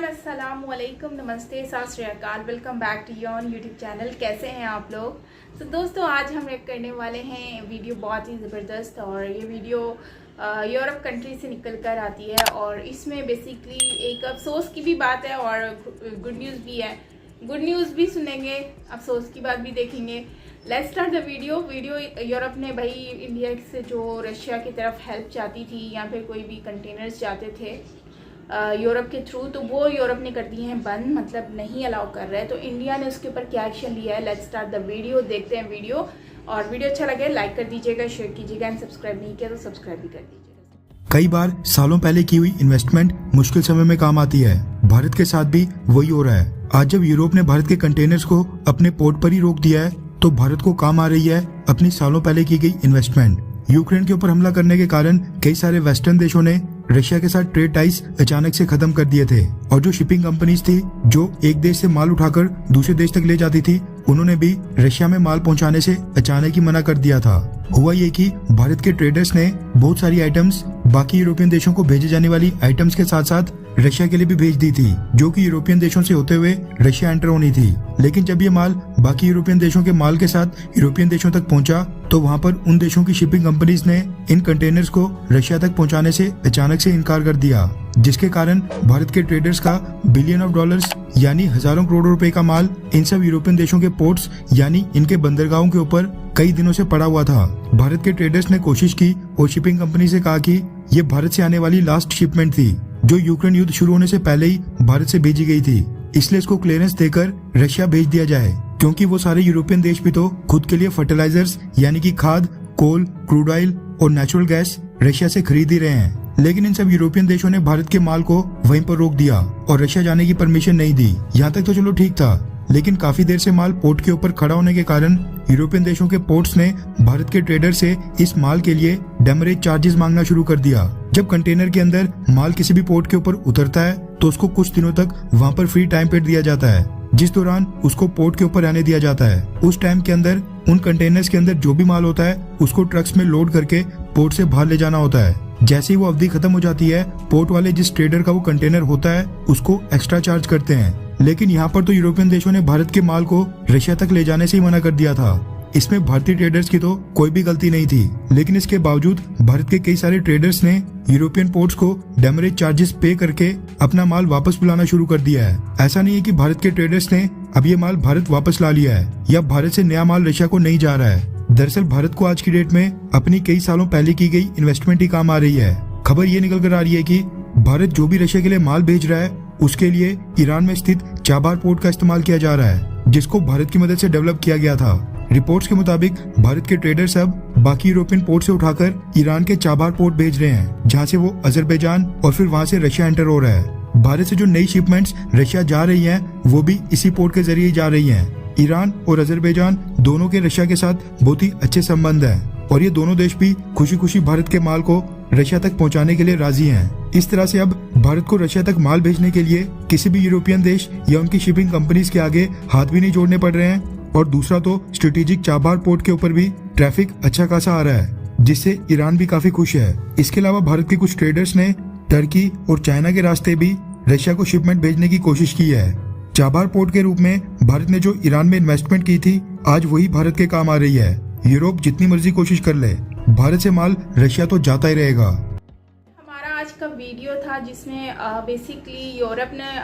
अस्सलामुअलैकुम, नमस्ते, सत श्री अकाल। Welcome back to your YouTube channel. कैसे हैं आप लोग? तो दोस्तों, आज हम एक करने वाले हैं वीडियो बहुत ही ज़बरदस्त, और ये वीडियो यूरोप कंट्री से निकल कर आती है। और इसमें बेसिकली एक अफसोस की भी बात है और गुड न्यूज़ भी है। गुड न्यूज़ भी सुनेंगे, अफसोस की बात भी देखेंगे। Let's start the video. Europe ने भाई इंडिया से जो रशिया की तरफ हेल्प चाहती थी या फिर कोई भी कंटेनर्स जाते थे यूरोप के थ्रू, तो वो यूरोप ने कर दिए हैं बंद, मतलब नहीं अलाउ कर रहे हैं। तो इंडिया ने उसके ऊपर क्या एक्शन लिया है, लेट्स स्टार्ट द वीडियो। देखते हैं वीडियो, और वीडियो अच्छा लगे लाइक कर दीजिएगा, शेयर कीजिएगा, एंड सब्सक्राइब नहीं किया तो सब्सक्राइब भी कर दीजिएगा। कई बार सालों पहले की हुई इन्वेस्टमेंट मुश्किल समय में काम आती है। भारत के साथ भी वही हो रहा है। आज जब यूरोप ने भारत के कंटेनर्स को अपने पोर्ट पर ही रोक दिया है, तो भारत को काम आ रही है अपनी सालों पहले की गई इन्वेस्टमेंट। यूक्रेन के ऊपर हमला करने के कारण कई सारे वेस्टर्न देशों ने रशिया के साथ ट्रेड टाइज अचानक से खत्म कर दिए थे, और जो शिपिंग कंपनीज थी जो एक देश से माल उठाकर दूसरे देश तक ले जाती थी, उन्होंने भी रशिया में माल पहुंचाने से अचानक ही मना कर दिया था। हुआ ये कि भारत के ट्रेडर्स ने बहुत सारी आइटम्स बाकी यूरोपियन देशों को भेजे जाने वाली आइटम्स के साथ साथ रशिया के लिए भी भेज दी थी, जो कि यूरोपियन देशों से होते हुए रशिया एंटर होनी थी। लेकिन जब ये माल बाकी यूरोपियन देशों के माल के साथ यूरोपियन देशों तक पहुंचा, तो वहां पर उन देशों की शिपिंग कंपनीज ने इन कंटेनर्स को रशिया तक पहुंचाने से अचानक से इनकार कर दिया, जिसके कारण भारत के ट्रेडर्स का बिलियन ऑफ डॉलर्स यानी हजारों करोड़ रुपए का माल इन सब यूरोपियन देशों के पोर्ट्स यानी इनके बंदरगाहों के ऊपर कई दिनों से पड़ा हुआ था। भारत के ट्रेडर्स ने कोशिश की और शिपिंग कंपनी से कहा कि ये भारत से आने वाली लास्ट शिपमेंट थी, जो यूक्रेन युद्ध शुरू होने से पहले ही भारत से भेजी गई थी, इसलिए इसको क्लियरेंस देकर रशिया भेज दिया जाए, क्योंकि वो सारे यूरोपियन देश भी तो खुद के लिए फर्टिलाइजर्स यानी कि खाद, कोल, क्रूड ऑयल और नेचुरल गैस रशिया से खरीद ही रहे हैं। लेकिन इन सब यूरोपियन देशों ने भारत के माल को वहीं पर रोक दिया और रशिया जाने की परमिशन नहीं दी। यहाँ तक तो चलो ठीक था, लेकिन काफी देर से माल पोर्ट के ऊपर खड़ा होने के कारण यूरोपियन देशों के पोर्ट्स ने भारत के ट्रेडर से इस माल के लिए डेमरेज चार्जेस मांगना शुरू कर दिया। जब कंटेनर के अंदर माल किसी भी पोर्ट के ऊपर उतरता है, तो उसको कुछ दिनों तक वहाँ पर फ्री टाइम पीरियड दिया जाता है, जिस दौरान उसको पोर्ट के ऊपर रहने दिया जाता है। उस टाइम के अंदर उन कंटेनर्स के अंदर जो भी माल होता है उसको ट्रक्स में लोड करके पोर्ट से बाहर ले जाना होता है। जैसे ही वो अवधि खत्म हो जाती है, पोर्ट वाले जिस ट्रेडर का वो कंटेनर होता है उसको एक्स्ट्रा चार्ज करते हैं। लेकिन यहाँ पर तो यूरोपियन देशों ने भारत के माल को रशिया तक ले जाने से ही मना कर दिया था। इसमें भारतीय ट्रेडर्स की तो कोई भी गलती नहीं थी, लेकिन इसके बावजूद भारत के कई सारे ट्रेडर्स ने यूरोपियन पोर्ट्स को डेमरेज चार्जेस पे करके अपना माल वापस बुलाना शुरू कर दिया है। ऐसा नहीं है कि भारत के ट्रेडर्स ने अब ये माल भारत वापस ला लिया है या भारत से नया माल रशिया को नहीं जा रहा है। दरअसल भारत को आज की डेट में अपनी कई सालों पहले की गई इन्वेस्टमेंट ही काम आ रही है। खबर ये निकल कर आ रही है कि भारत जो भी रशिया के लिए माल भेज रहा है, उसके लिए ईरान में स्थित चाबार पोर्ट का इस्तेमाल किया जा रहा है, जिसको भारत की मदद से डेवलप किया गया था। रिपोर्ट्स के मुताबिक भारत के ट्रेडर्स अब बाकी यूरोपियन पोर्ट से उठाकर ईरान के चाबार पोर्ट भेज रहे हैं, जहां से वो अजरबैजान और फिर वहां से रशिया एंटर हो रहा है। भारत से जो नई शिपमेंट्स रशिया जा रही हैं, वो भी इसी पोर्ट के जरिए जा रही हैं। ईरान और अजरबैजान दोनों के रशिया के साथ बहुत ही अच्छे संबंध हैं, और ये दोनों देश भी खुशी खुशी भारत के माल को रशिया तक पहुंचाने के लिए राजी हैं। इस तरह से अब भारत को रशिया तक माल भेजने के लिए किसी भी यूरोपियन देश या उनकी शिपिंग कंपनीज के आगे हाथ भी नहीं जोड़ने पड़ रहे हैं। और दूसरा तो स्ट्रेटेजिक चाबार पोर्ट के ऊपर भी ट्रैफिक अच्छा खासा आ रहा है, जिससे ईरान भी काफी खुश है। इसके अलावा भारत के कुछ ट्रेडर्स ने टर्की और चाइना के रास्ते भी रशिया को शिपमेंट भेजने की कोशिश की है। चाबार पोर्ट के रूप में भारत ने जो ईरान में इन्वेस्टमेंट की थी, आज वही भारत के काम आ रही है। यूरोप जितनी मर्जी कोशिश कर ले, भारत से माल रशिया तो जाता ही रहेगा। हमारा आज का वीडियो था जिसमें बेसिकली यूरोप ने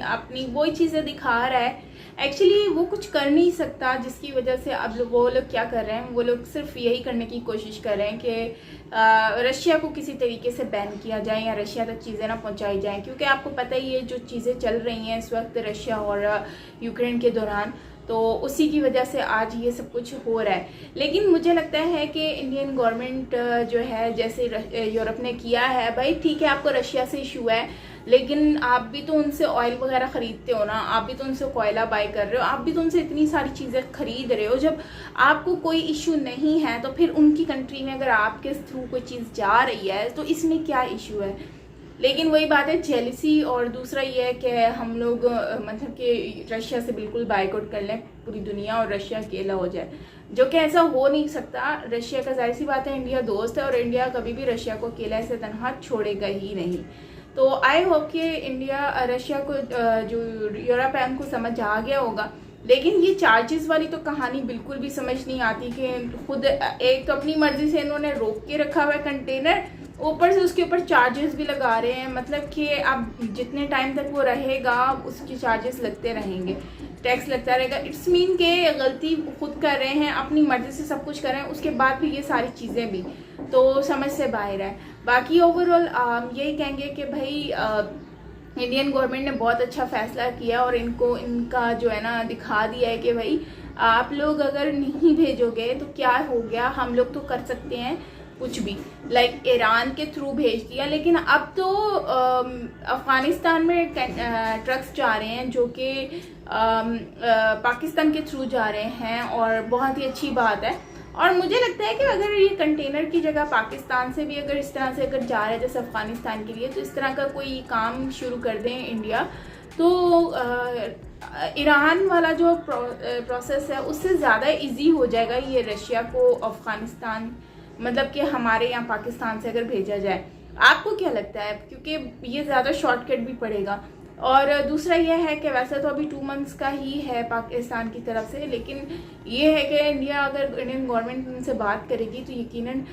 अपनी वही चीज़ें दिखा रहा है। एक्चुअली वो कुछ कर नहीं सकता, जिसकी वजह से अब वो लोग क्या कर रहे हैं, वो लोग सिर्फ यही करने की कोशिश कर रहे हैं कि रशिया को किसी तरीके से बैन किया जाए या रशिया तक चीज़ें ना पहुंचाई जाएं, क्योंकि आपको पता ही है जो चीज़ें चल रही हैं इस वक्त रशिया और यूक्रेन के दौरान, तो उसी की वजह से आज ये सब कुछ हो रहा है। लेकिन मुझे लगता है कि इंडियन गवर्नमेंट जो है, जैसे यूरोप ने किया है, भाई ठीक है आपको रशिया से इशू है, लेकिन आप भी तो उनसे ऑयल वगैरह ख़रीदते हो ना, आप भी तो उनसे कोयला बाय कर रहे हो, आप भी तो उनसे इतनी सारी चीज़ें खरीद रहे हो। जब आपको कोई इशू नहीं है तो फिर उनकी कंट्री में अगर आपके थ्रू कोई चीज़ जा रही है तो इसमें क्या इशू है? लेकिन वही बात है जेलिसी, और दूसरा ये है कि हम लोग मतलब कि रशिया से बिल्कुल बायकॉट कर लें पूरी दुनिया और रशिया अकेला हो जाए, जो कि ऐसा हो नहीं सकता। रशिया का जाहिर सी बात है इंडिया दोस्त है और इंडिया कभी भी रशिया को अकेला ऐसे तनहा छोड़ेगा ही नहीं। तो आई होप कि इंडिया रशिया को जो यूरोप है उनको समझ आ गया होगा। लेकिन ये चार्जेस वाली तो कहानी बिल्कुल भी समझ नहीं आती कि खुद एक तो अपनी मर्जी से इन्होंने रोक के रखा हुआ है कंटेनर, ऊपर से उसके ऊपर चार्जेस भी लगा रहे हैं। मतलब कि अब जितने टाइम तक वो रहेगा उसके चार्जेस लगते रहेंगे, टैक्स लगता रहेगा। इट्स मीन के गलती खुद कर रहे हैं, अपनी मर्जी से सब कुछ कर रहे हैं, उसके बाद भी ये सारी चीज़ें भी तो समझ से बाहर है। बाकी ओवरऑल यही कहेंगे कि भाई इंडियन गवर्नमेंट ने बहुत अच्छा फैसला किया और इनको इनका जो है ना दिखा दिया है कि भाई आप लोग अगर नहीं भेजोगे तो क्या हो गया, हम लोग तो कर सकते हैं कुछ भी। लाइक ईरान के थ्रू भेज दिया, लेकिन अब तो अफ़गानिस्तान में ट्रक्स जा रहे हैं जो कि पाकिस्तान के थ्रू जा रहे हैं और बहुत ही अच्छी बात है। और मुझे लगता है कि अगर ये कंटेनर की जगह पाकिस्तान से भी अगर इस तरह से अगर जा रहा है जैसे अफ़गानिस्तान के लिए, तो इस तरह का कोई काम शुरू कर दें इंडिया, तो ईरान वाला जो प्रोसेस है उससे ज़्यादा इजी हो जाएगा ये रशिया को अफ़गानिस्तान मतलब कि हमारे यहाँ पाकिस्तान से अगर भेजा जाए। आपको क्या लगता है? क्योंकि ये ज़्यादा शॉर्टकट भी पड़ेगा। और दूसरा यह है कि वैसे तो अभी 2 मंथ्स का ही है पाकिस्तान की तरफ से, लेकिन ये है कि इंडिया अगर इंडियन गवर्नमेंट उनसे बात करेगी तो यकीनन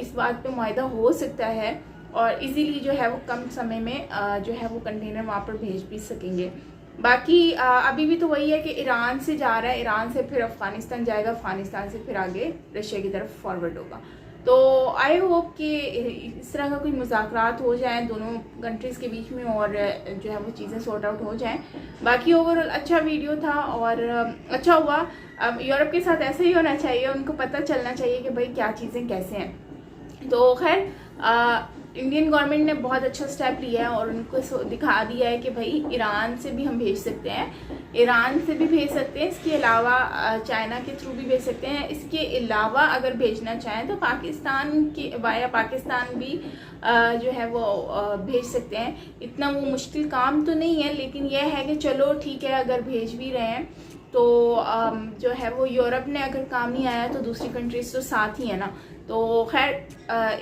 इस बात पे मुआहदा हो सकता है और इजीली जो है वो कम समय में जो है वो कंटेनर वहाँ पर भेज भी सकेंगे। बाकी अभी भी तो वही है कि ईरान से जा रहा है, ईरान से फिर अफ़गानिस्तान जाएगा, अफ़गानिस्तान से फिर आगे रशिया की तरफ फॉरवर्ड होगा। तो आई होप कि इस तरह का कोई मुज़ाकरात हो जाए दोनों कंट्रीज़ के बीच में और जो है वो चीज़ें सॉर्ट आउट हो जाएं। बाकी ओवरऑल अच्छा वीडियो था और अच्छा हुआ। अब यूरोप के साथ ऐसा ही होना चाहिए, उनको पता चलना चाहिए कि भाई क्या चीज़ें कैसे हैं। तो खैर इंडियन गवर्नमेंट ने बहुत अच्छा स्टेप लिया है और उनको दिखा दिया है कि भाई ईरान से भी हम भेज सकते हैं, ईरान से भी भेज सकते हैं, इसके अलावा चाइना के थ्रू भी भेज सकते हैं। इसके अलावा अगर भेजना चाहें तो पाकिस्तान के वाया पाकिस्तान भी जो है वो भेज सकते हैं। इतना वो मुश्किल काम तो नहीं है, लेकिन यह है कि चलो ठीक है अगर भेज भी रहे हैं तो जो है वो यूरोप ने अगर काम नहीं आया तो दूसरी कंट्रीज तो साथ ही है ना। तो खैर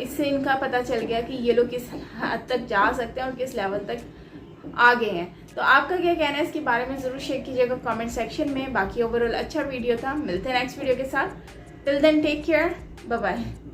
इससे इनका पता चल गया कि ये लोग किस हद तक जा सकते हैं और किस लेवल तक आगे हैं। तो आपका क्या कहना है इसके बारे में ज़रूर शेयर कीजिएगा कमेंट सेक्शन में। बाकी ओवरऑल अच्छा वीडियो था, मिलते हैं नेक्स्ट वीडियो के साथ। Till then take care, bye bye.